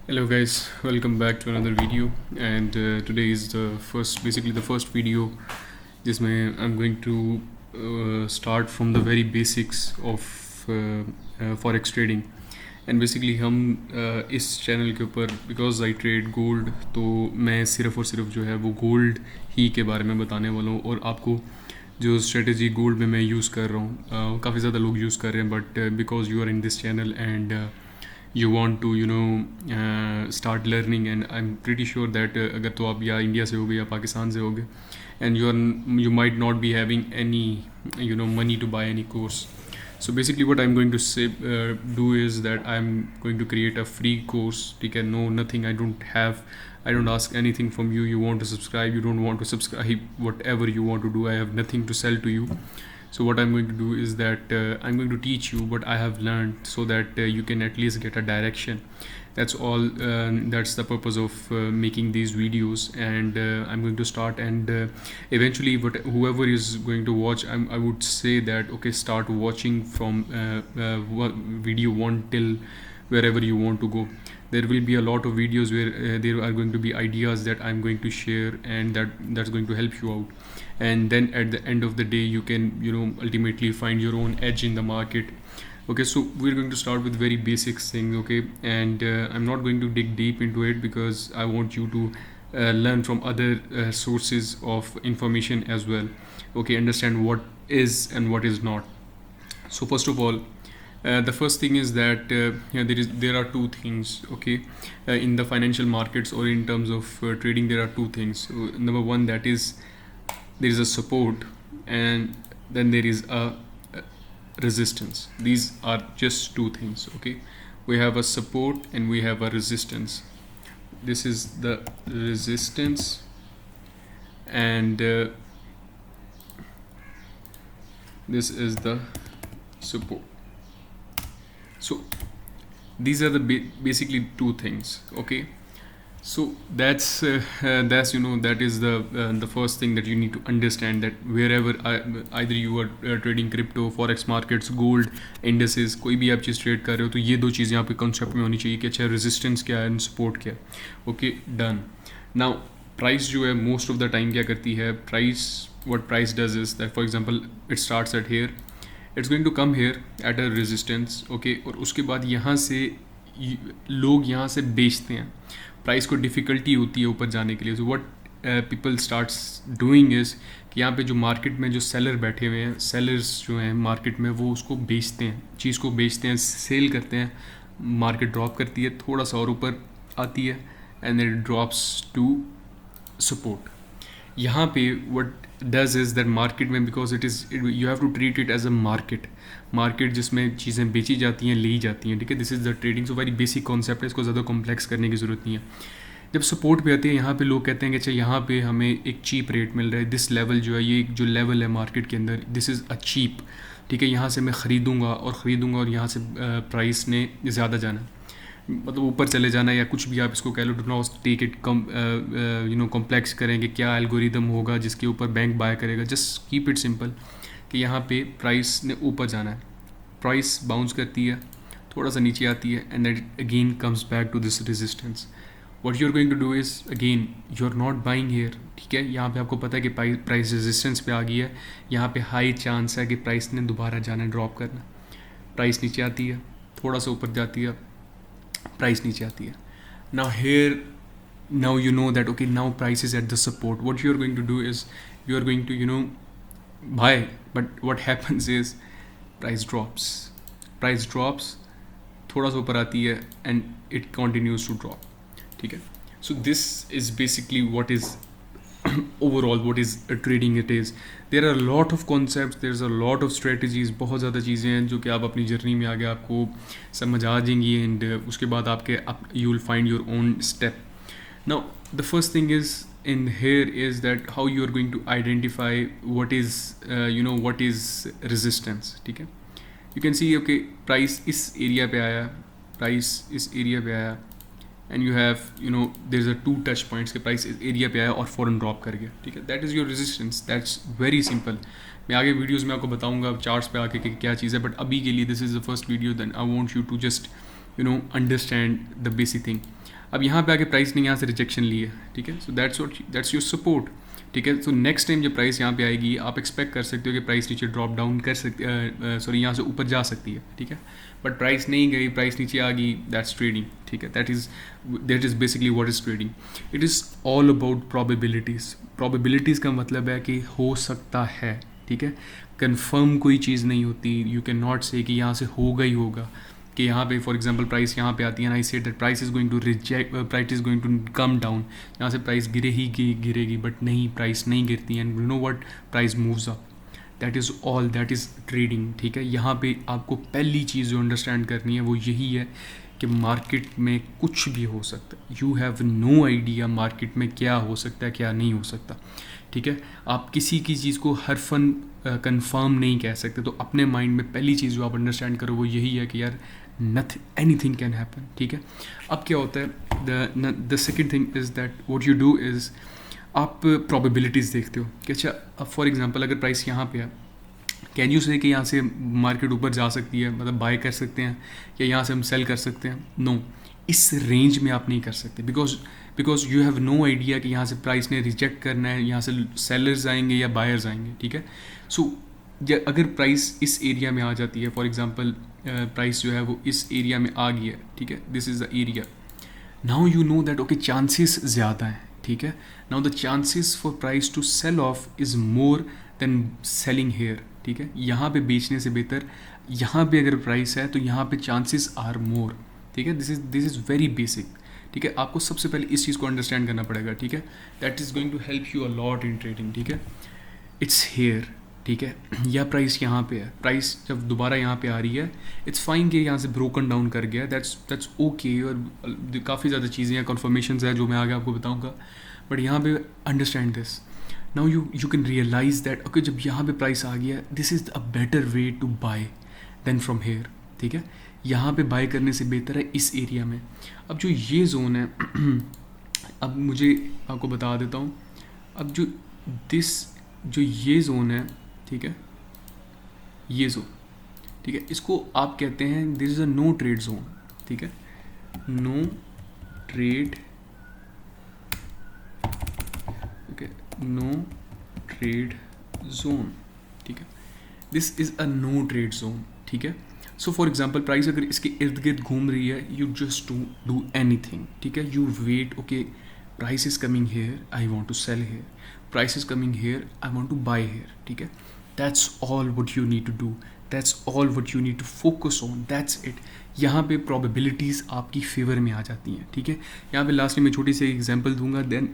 Hello guys, welcome back to another video. And today is the first video जिसमें I'm going to start from the very basics of forex trading. And basically हम इस channel के ऊपर because I trade gold, तो मैं सिर्फ़ और सिर्फ जो है वो गोल्ड ही के बारे में बताने वाला हूँ। और आपको जो स्ट्रेटजी गोल्ड में मैं यूज़ कर रहा हूँ, काफ़ी ज़्यादा लोग यूज़ कर रहे हैं, but because you are in this channel and you want to start learning, and I'm pretty sure that अगर तो आप या इंडिया से होगे या पाकिस्तान से होगे and you might not be having any money to buy any course. So basically what I'm going to say do is that I'm going to create a free course. ठीक है, no nothing, I don't ask anything from you. You want to subscribe, you don't want to subscribe, whatever you want to do, I have nothing to sell to you. So what I'm going to do is that I'm going to teach you what I have learned, so that you can at least get a direction. That's all. That's the purpose of making these videos. And I'm going to start, and eventually whoever is going to watch, I would say that okay, start watching from video 1 till wherever you want to go. There will be a lot of videos where there are going to be ideas that I'm going to share, and that's going to help you out. And then at the end of the day, you can ultimately find your own edge in the market. Okay, so we're going to start with very basic things. Okay, and I'm not going to dig deep into it because I want you to learn from other sources of information as well. Okay, understand what is and what is not. So first of all, the first thing is that there are two things. Okay, in the financial markets or in terms of trading, there are two things. So, number one, that is there is a support, and then there is a resistance. These are just two things. Okay, we have a support and we have a resistance. This is the resistance, and this is the support. So these are the basically two things. Okay, so that's that is the first thing that you need to understand, that wherever either you are trading crypto, forex markets, gold, indices, कोई भी आप चीज़ trade कर रहे हो, तो ये दो चीज़ें आपके कॉन्सेप्ट में होनी चाहिए कि अच्छा रेजिस्टेंस क्या है एंड सपोर्ट क्या है. Okay, done. नाउ प्राइस जो है मोस्ट ऑफ द टाइम क्या करती है, what price does is that for example it starts at here, it's going to come here at a resistance. Okay, और उसके बाद यहाँ से लोग यहाँ से बेचते हैं. प्राइस को डिफ़िकल्टी होती है ऊपर जाने के लिए. So what people starts doing is कि यहाँ पे जो मार्केट में जो सेलर बैठे हुए हैं, सेलर्स जो हैं मार्केट में, वो उसको बेचते हैं, चीज़ को बेचते हैं, सेल करते हैं. मार्केट ड्रॉप करती है, थोड़ा सा और ऊपर आती है, and it drops to support. यहाँ पे what does is that market में, because it is you have to treat it as a market जिसमें चीज़ें बेची जाती हैं, ली जाती हैं. ठीक है, this is the trading. So very basic concept है, इसको ज़्यादा कॉम्प्लेक्स करने की ज़रूरत नहीं है. जब सपोर्ट पे आती है, यहाँ पे लोग कहते हैं कि अच्छा यहाँ पे हमें एक चीप रेट मिल रहा है, दिस लेवल जो है, ये जो लेवल है मार्केट के अंदर, दिस इज़ अ चीप. ठीक है, यहाँ से मैं ख़रीदूँगा और यहाँ से प्राइस ने ज़्यादा जाना, मतलब ऊपर चले जाना, या कुछ भी आप इसको कह लो. Do not take it complex करेंगे क्या एल्गोरिदम होगा जिसके ऊपर बैंक बाय करेगा. जस्ट कीप इट सिंपल कि यहाँ पे प्राइस ने ऊपर जाना है, प्राइस बाउंस करती है, थोड़ा सा नीचे आती है, and that again comes back to this resistance. What you are going to do is again you are not buying here. ठीक है, यहाँ पे आपको पता है कि प्राइस रेजिस्टेंस पे आ गई है, यहाँ पे हाई चांस है कि प्राइस ने दोबारा जाना, ड्रॉप करना. प्राइस नीचे आती है, थोड़ा सा ऊपर जाती है, प्राइस नीचे आती है. now you know that okay, now price is at the support. What you are going to do is you are going to buy, but what happens is price drops, थोड़ा सा ऊपर आती है, and it continues to drop. ठीक है, so this is basically what is overall what is trading it is. There are a lot of concepts, there's a lot of strategies, बहुत ज़्यादा चीज़ें हैं जो कि आप अपनी जर्नी में आगे आपको समझ आ जाएंगी, एंड उसके बाद आपके you will find your own step. Now the first thing is in here is that how you are going to identify what is what is resistance. ठीक है, you can see okay, price इस area पे आया, price इस area पे आया, and you have their is a 2 touch points के price area पे आया और फ़ौरन ड्रॉप कर गया. ठीक है, that is your resistance. That's very simple. मैं आगे वीडियोस में आपको बताऊंगा चार्ट्स पे आके कि क्या चीज़ है, बट अभी के लिए this is the first video. Then I want you to just understand the basic thing. अब यहाँ पे आके प्राइस ने यहाँ से रिजेक्शन ली है, ठीक है, सो दैट्स योर सपोर्ट, ठीक है। सो नेक्स्ट टाइम जब प्राइस यहाँ पे आएगी आप एक्सपेक्ट कर सकते हो कि प्राइस नीचे ड्रॉप डाउन कर सकती, सॉरी यहाँ से ऊपर जा सकती है, ठीक है, बट प्राइस नहीं गई, प्राइस नीचे आ गई, दैट्स ट्रेडिंग, ठीक है। That is basically what is trading. It is all about probabilities. Probabilities का मतलब है कि हो सकता है, ठीक है, कंफर्म कोई चीज़ नहीं होती। यू कैन नॉट से कि यहाँ से होगा ही होगा, कि यहाँ पे फॉर एग्जांपल प्राइस यहाँ पे आती है, I said that price is going to reject, price is going to come down, यहाँ से प्राइस गिरेगी, बट नहीं, प्राइस नहीं गिरती, and you know what, price moves up. That is all, that is trading, ठीक है। यहाँ पे आपको पहली चीज़ जो अंडरस्टैंड करनी है वो यही है कि मार्केट में कुछ भी हो सकता है। You have no idea market में क्या हो सकता है, क्या नहीं हो सकता, ठीक है। आप किसी की चीज़ को हर फन कंफर्म नहीं कह सकते। तो अपने माइंड में पहली चीज़ जो आप अंडरस्टैंड करो वो यही है कि यार एनीथिंग कैन हैपन, ठीक है। अब क्या होता है, the second thing is that what you do is आप प्रोबेबिलिटीज़ देखते हो कि अच्छा, अब फॉर एग्जांपल अगर प्राइस यहाँ पे है, कैन यू से कि यहाँ से मार्केट ऊपर जा सकती है, मतलब बाय कर सकते हैं, या यहाँ से हम सेल कर सकते हैं? नो, इस रेंज में आप नहीं कर सकते, because you have no idea कि यहाँ से प्राइस ने रिजेक्ट करना है, यहाँ से सेलर्स आएंगे या बायर्स आएंगे, ठीक है। सो अगर प्राइस इस एरिया में आ जाती है, फॉर एग्जांपल प्राइस जो है वो इस एरिया में आ गई है, ठीक है, this is the area, now you know that okay chances ज़्यादा हैं, ठीक है। Now the chances for price to sell off is more than selling here, ठीक है। यहाँ पे बेचने से बेहतर यहाँ पे अगर प्राइस है तो यहाँ पे चांसेस आर मोर, ठीक है। दिस इज़ वेरी बेसिक, ठीक है। आपको सबसे पहले इस चीज़ को अंडरस्टैंड करना पड़ेगा, ठीक है। That is going to help you a lot in trading, ठीक है। इट्स हेयर, ठीक है, या प्राइस यहाँ पे है, प्राइस जब दोबारा यहाँ पे आ रही है, इट्स फाइन कि यहाँ से ब्रोकन डाउन कर गया, दैट्स ओके। और काफ़ी ज़्यादा चीज़ें हैं, कन्फर्मेशन है जो मैं आगे आपको बताऊँगा, बट यहाँ पे understand this. Now you can realize that okay, जब यहाँ पे प्राइस आ गया, this is a better way to buy than from here, ठीक है। यहाँ पे बाय करने से बेहतर है इस एरिया में। अब जो ये जोन है अब मुझे आपको बता देता हूँ, अब जो ये जोन है, ठीक है, ये जोन, ठीक है, इसको आप कहते हैं this is a no trade zone, ठीक है, no trade, okay, no trade zone, ठीक है, this is a no trade zone, ठीक है। सो फॉर एग्जाम्पल प्राइस अगर इसके इर्द गिर्द घूम रही है, यू जस्ट डू एनीथिंग, ठीक है, you wait, okay, price is coming here, I want to sell here, price is coming here, I want to buy here, ठीक है। That's all what you need to do, that's all what you need to focus on, that's it. यहाँ पे probabilities आपकी favour में आ जाती हैं, ठीक है। यहाँ पे लास्ट में मैं छोटी सी एग्जांपल दूंगा, देन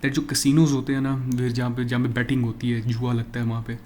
दैट जो कसिनोज होते हैं ना, जहाँ पे बेटिंग होती है, जुआ लगता है वहाँ पे,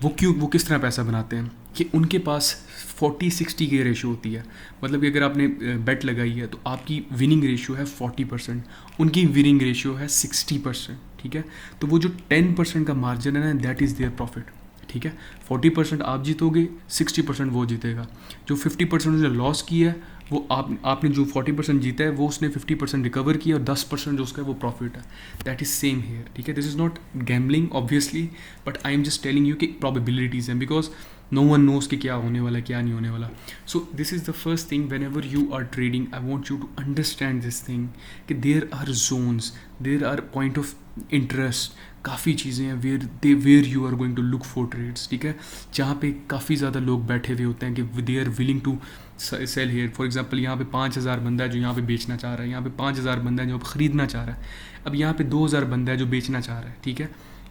वो किस तरह पैसा बनाते हैं कि उनके पास 40-60 की रेशो होती है। मतलब कि अगर आपने बेट लगाई है तो आपकी विनिंग रेशियो है 40%, उनकी विनिंग रेशियो है 60%, ठीक है। तो वो जो 10% का मार्जिन है ना, दैट इज़ देयर प्रॉफिट, ठीक है। 40% आप जीतोगे, 60% वो जीतेगा। जो 50% उसने लॉस किया है, वो आपने जो 40% जीता है वो उसने 50% रिकवर किया, और 10% जो उसका है वो प्रॉफिट है। दैट इज सेम हेयर, ठीक है। This is not gambling obviously, but I am just telling you कि प्रोबेबिलिटीज़ हैं, बिकॉज नो वन नोज कि क्या होने वाला है, क्या नहीं होने वाला। So this is the first thing, whenever you are trading, I want you to understand this thing कि there are zones, there are point of interest, काफ़ी चीज़ें हैं where you are going to look for trades, ठीक है। जहाँ पे काफ़ी ज़्यादा लोग बैठे हुए होते हैं कि they are willing to sell here. For example यहाँ पे 5000 बंदा है जो यहाँ पे बेचना चाह रहा है, यहाँ पे 5000 बंदा है जो ख़रीदना चाह रहा है, अब यहाँ पे 2000 बंदा है जो बेचना चाह रहा है, ठीक है।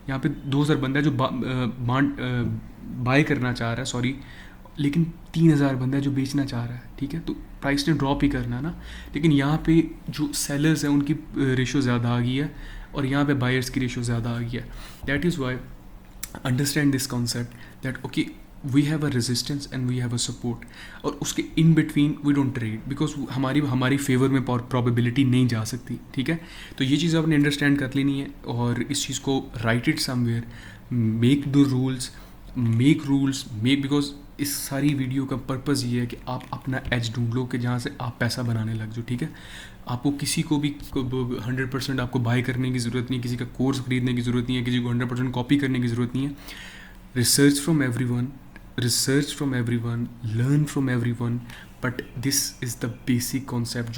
यहाँ पे 2000 बंदा है जो बाय करना चाह रहा है, सॉरी, लेकिन 3000 बंदा है जो बेचना चाह रहा है, ठीक है। तो प्राइस ने ड्रॉप ही करना ना, लेकिन यहाँ पे जो सेलर्स हैं उनकी रेशो ज़्यादा आ गई है, और यहाँ पे बायर्स की रेशो ज़्यादा आ गई है। That is why understand this concept that okay, we have a resistance and we have a support, और उसके in between we don't trade, because हमारी फेवर में प्रोबेबिलिटी नहीं जा सकती, ठीक है। तो ये चीज़ आपने अंडरस्टैंड कर लेनी है, और इस चीज़ को right it somewhere, make the rules, because इस सारी वीडियो का पर्पज़ ये है कि आप अपना एज ढूंढ लो कि जहाँ से आप पैसा बनाने लग जाओ, ठीक है। आपको किसी को भी 100% आपको बाय करने की ज़रूरत नहीं है, किसी का कोर्स खरीदने की ज़रूरत नहीं है, किसी को 100% कॉपी करने की ज़रूरत नहीं है। Research from everyone, learn from everyone, but this is the basic concept